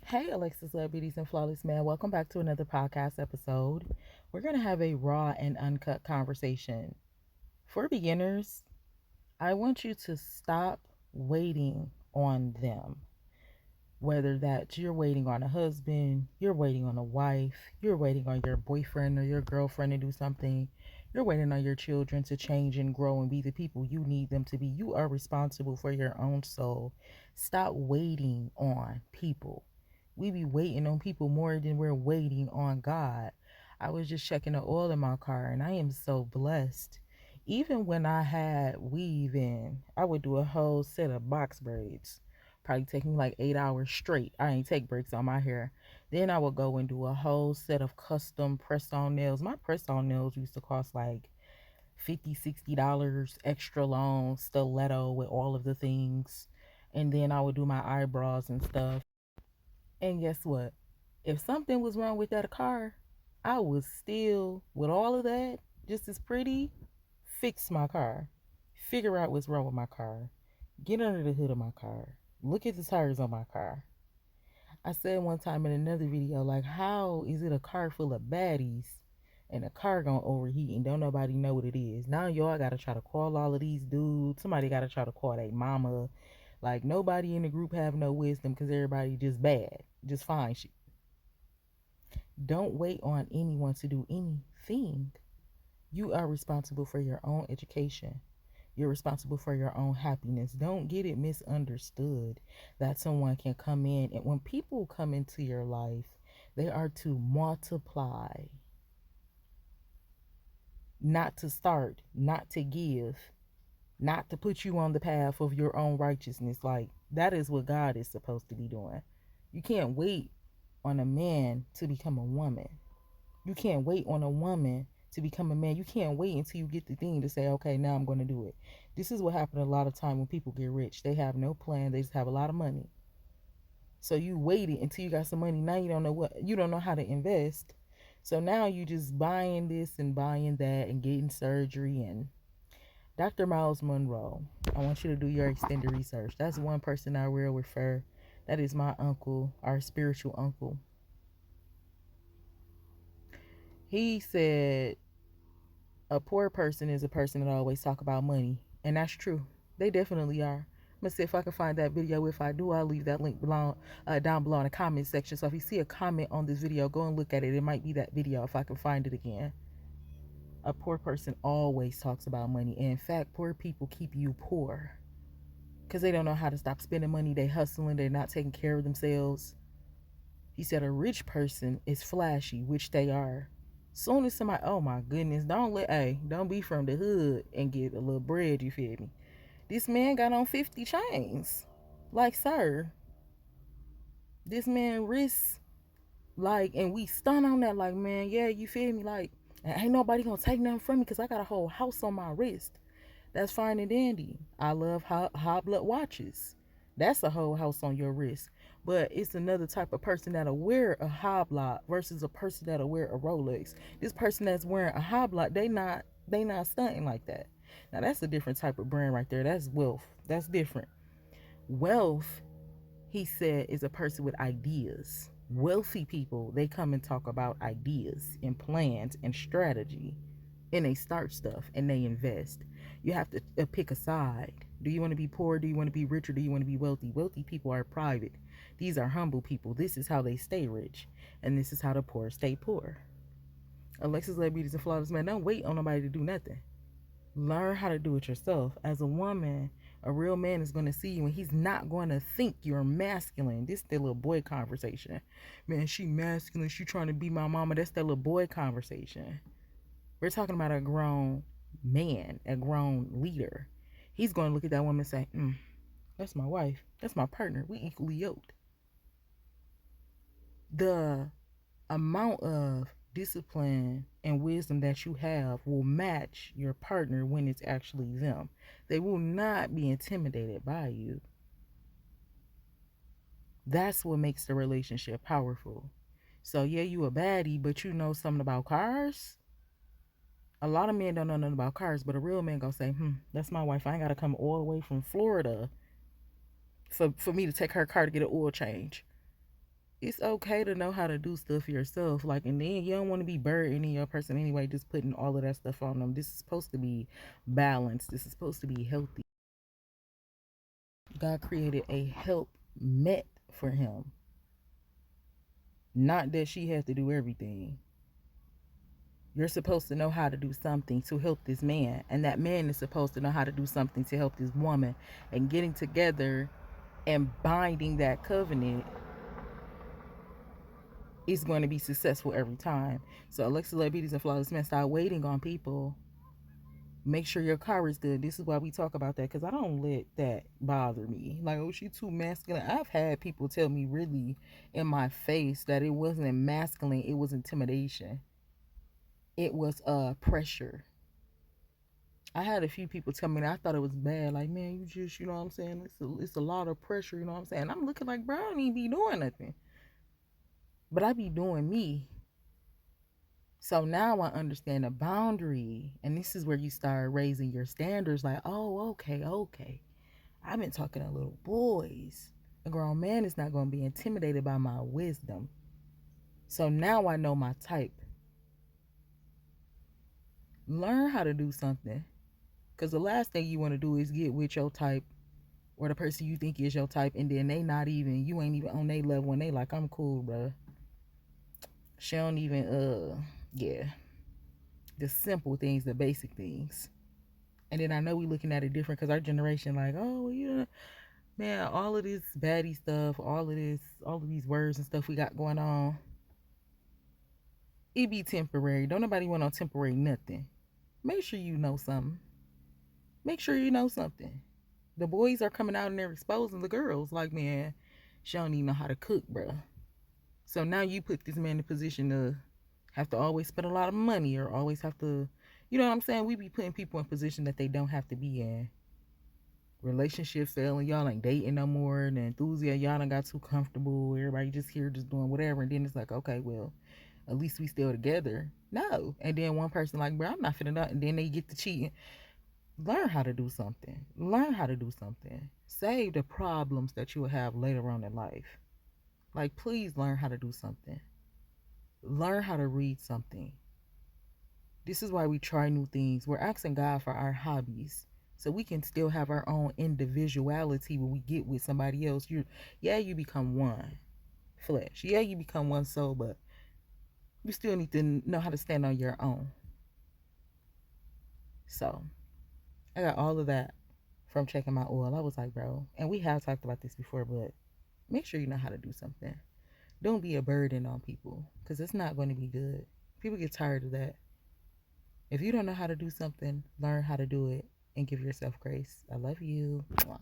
Hey, Alexis, Celebrities and Flawless Man. Welcome back to another podcast episode. We're going to have a raw and uncut conversation. For beginners, I want you to stop waiting on them. Whether that you're waiting on a husband, you're waiting on a wife, you're waiting on your boyfriend or your girlfriend to do something, you're waiting on your children to change and grow and be the people you need them to be. You are responsible for your own soul. Stop waiting on people. We be waiting on people more than we're waiting on God. I was just checking the oil in my car and I am so blessed. Even when I had weave in, I would do a whole set of box braids. Probably take me like 8 hours straight. I ain't take breaks on my hair. Then I would go and do a whole set of custom press on nails. My press on nails used to cost like 50, $60 extra long, stiletto with all of the things. And then I would do my eyebrows and stuff. And guess what? If something was wrong with that car, I would still, with all of that, just as pretty, fix my car. Figure out what's wrong with my car. Get under the hood of my car. Look at the tires on my car. I said one time in another video, like, how is it a car full of baddies and a car gonna overheat and don't nobody know what it is? Now y'all gotta try to call all of these dudes. Somebody gotta try to call their mama. Like, nobody in the group have no wisdom because everybody just bad. Just fine shit. Don't wait on anyone to do anything. You are responsible for your own education. You're responsible for your own happiness. Don't get it misunderstood that someone can come in. And when people come into your life, they are to multiply, not to start, not to give, not to put you on the path of your own righteousness. Like, that is what God is supposed to be doing. You can't wait on a man to become a woman. You can't wait on a woman to become a man. You can't wait until you get the thing to say, okay, now I'm going to do it. This is what happened a lot of time when people get rich. They have no plan. They just have a lot of money. So you waited until you got some money. Now you don't know how to invest. So now you just buying this and buying that and getting surgery. And Dr. Miles Monroe, I want you to do your extended research. That's one person I will refer. That is my uncle, our spiritual uncle. He said a poor person is a person that always talk about money, and that's true. They definitely are. I'm gonna see if I can find that video. If I do, I'll leave that link below, down below in the comment section. So if you see a comment on this video, go and look at it. It might be that video if I can find it again. A poor person always talks about money, and in fact, poor people keep you poor because they don't know how to stop spending money. They hustling. They're not taking care of themselves. He said a rich person is flashy, which they are. Soon as somebody, oh my goodness, don't be from the hood and get a little bread, you feel me? This man got on 50 chains. Like, sir, this man risks, like, and we stun on that, like, man, yeah, you feel me? Like, ain't nobody gonna take nothing from me because I got a whole house on my wrist. That's fine and dandy. I love hoblet watches. That's a whole house on your wrist. But it's another type of person that'll wear a hoblock versus a person that'll wear a Rolex. This person that's wearing a hoblock, they not stunting like that. Now that's a different type of brand right there. That's wealth. That's different. Wealth, he said, is a person with ideas. Wealthy people, they come and talk about ideas and plans and strategy, and they start stuff and they invest. You have to pick a side. Do you want to be poor? Do you want to be rich? Or do you want to be wealthy? Wealthy people are private. These are humble people. This is how they stay rich, and this is how the poor stay poor. Alexis Diabetes and Flawless Man, don't wait on nobody to do nothing. Learn how to do it yourself. As a woman, a real man is going to see you and he's not going to think you're masculine. This is the little boy conversation. Man, she masculine. She trying to be my mama. That's that little boy conversation. We're talking about a grown man, a grown leader. He's going to look at that woman and say, that's my wife. That's my partner. We equally yoked. The amount of discipline and wisdom that you have will match your partner when it's actually them. They will not be intimidated by you. That's what makes the relationship powerful. So yeah, you a baddie, but you know something about cars. A lot of men don't know nothing about cars, but a real man gonna say, that's my wife. I ain't gotta come all the way from Florida for me to take her car to get an oil change. it's okay to know how to do stuff yourself. Like, and then you don't want to be burdening your person anyway, just putting all of that stuff on them. This is supposed to be balanced. This is supposed to be healthy. God created a help met for him. Not that she has to do everything. You're supposed to know how to do something to help this man, and that man is supposed to know how to do something to help this woman. And getting together and binding that covenant is going to be successful every time. So Alexa Love Beauties and Flawless Men, start waiting on people. Make sure your car is good. This is why we talk about that, because I don't let that bother me. Like, oh, she too masculine. I've had people tell me really in my face that it wasn't masculine, it was intimidation. It was pressure. I had a few people tell me that. I thought it was bad. Like, man, you just, you know what I'm saying? It's a lot of pressure, you know what I'm saying? I'm looking like, bro, I don't even be doing nothing. But I be doing me. So now I understand the boundary. And this is where you start raising your standards. Like, oh, okay. I've been talking to little boys. A grown man is not going to be intimidated by my wisdom. So now I know my type. Learn how to do something. Because the last thing you want to do is get with your type or the person you think is your type, and then they not even, you ain't even on their level, and they like, I'm cool, bro. She don't even, yeah. The simple things, the basic things. And then I know we looking at it different because our generation like, oh, you know, man, all of this baddie stuff, all of these words and stuff we got going on, it be temporary. Don't nobody want no temporary nothing. Make sure you know something. Make sure you know something. The boys are coming out and they're exposing the girls. Like, man, she don't even know how to cook, bro. So now you put this man in a position to have to always spend a lot of money or always have to, you know what I'm saying? We be putting people in position that they don't have to be in. Relationship failing, y'all ain't dating no more. The enthusiasm, y'all done got too comfortable. Everybody just here just doing whatever. And then it's like, okay, well, at least we still together. No. And then one person like, bro, I'm not finna up. And then they get to cheating. Learn how to do something. Learn how to do something. Save the problems that you will have later on in life. Like, please learn how to do something. Learn how to read something. This is why we try new things. We're asking God for our hobbies so we can still have our own individuality when we get with somebody else. You become one flesh. Yeah, you become one soul, but you still need to know how to stand on your own. So I got all of that from checking my oil. I was like, bro, and we have talked about this before, but make sure you know how to do something. Don't be a burden on people, because it's not going to be good. People get tired of that. If you don't know how to do something, learn how to do it and give yourself grace. I love you. Mwah.